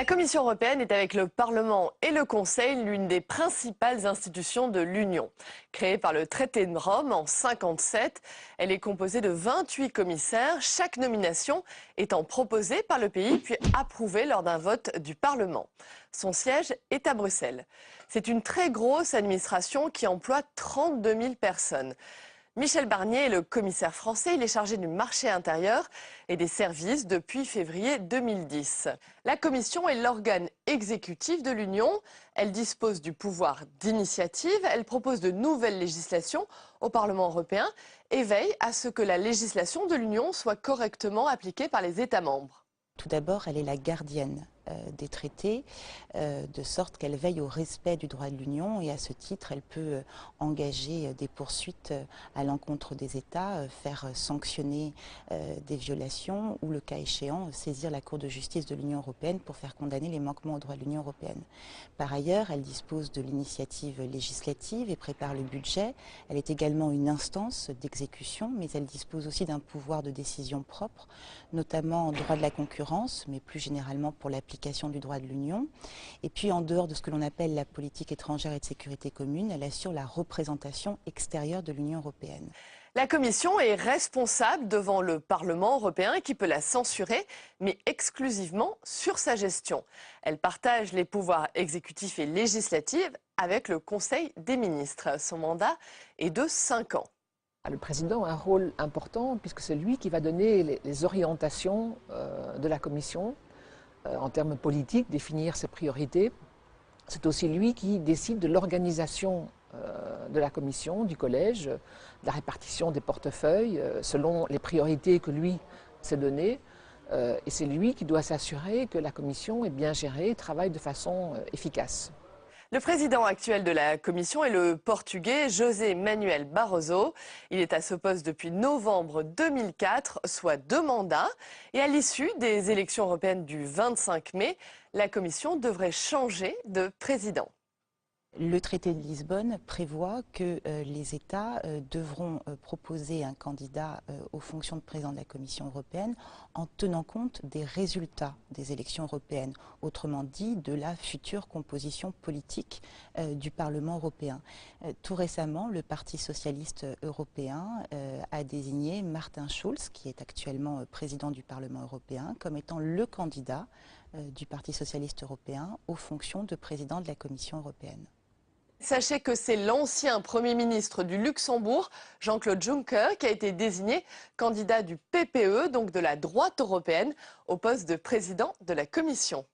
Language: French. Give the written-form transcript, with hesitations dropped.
Commission européenne est avec le Parlement et le Conseil l'une des principales institutions de l'Union. Créée par le traité de Rome en 1957, elle est composée de 28 commissaires, chaque nomination étant proposée par le pays puis approuvée lors d'un vote du Parlement. Son siège est à Bruxelles. C'est une très grosse administration qui emploie 32 000 personnes. Michel Barnier est le commissaire français. Il est chargé du marché intérieur et des services depuis février 2010. La Commission est l'organe exécutif de l'Union. Elle dispose du pouvoir d'initiative. Elle propose de nouvelles législations au Parlement européen et veille à ce que la législation de l'Union soit correctement appliquée par les États membres. Tout d'abord, elle est la gardienne des traités, de sorte qu'elle veille au respect du droit de l'Union et à ce titre, elle peut engager des poursuites à l'encontre des États, faire sanctionner des violations ou, le cas échéant, saisir la Cour de justice de l'Union européenne pour faire condamner les manquements au droit de l'Union européenne. Par ailleurs, elle dispose de l'initiative législative et prépare le budget. Elle est également une instance d'exécution, mais elle dispose aussi d'un pouvoir de décision propre, notamment en droit de la concurrence, mais plus généralement pour l'application du droit de l'Union. Et puis, en dehors de ce que l'on appelle la politique étrangère et de sécurité commune, elle assure la représentation extérieure de l'Union européenne. La Commission est responsable devant le Parlement européen qui peut la censurer, mais exclusivement sur sa gestion. Elle partage les pouvoirs exécutifs et législatifs avec le Conseil des ministres. Son mandat est de 5 ans. Le président a un rôle important puisque c'est lui qui va donner les orientations de la Commission en termes politiques, définir ses priorités. C'est aussi lui qui décide de l'organisation de la Commission, du collège, de la répartition des portefeuilles selon les priorités que lui s'est données. Et c'est lui qui doit s'assurer que la Commission est bien gérée et travaille de façon efficace. Le président actuel de la Commission est le Portugais José Manuel Barroso. Il est à ce poste depuis novembre 2004, soit 2 mandats. Et à l'issue des élections européennes du 25 mai, la Commission devrait changer de président. Le traité de Lisbonne prévoit que les États devront proposer un candidat aux fonctions de président de la Commission européenne en tenant compte des résultats des élections européennes, autrement dit de la future composition politique du Parlement européen. Tout récemment, le Parti socialiste européen a désigné Martin Schulz, qui est actuellement président du Parlement européen, comme étant le candidat du Parti socialiste européen aux fonctions de président de la Commission européenne. Sachez que c'est l'ancien Premier ministre du Luxembourg, Jean-Claude Juncker, qui a été désigné candidat du PPE, donc de la droite européenne, au poste de président de la Commission.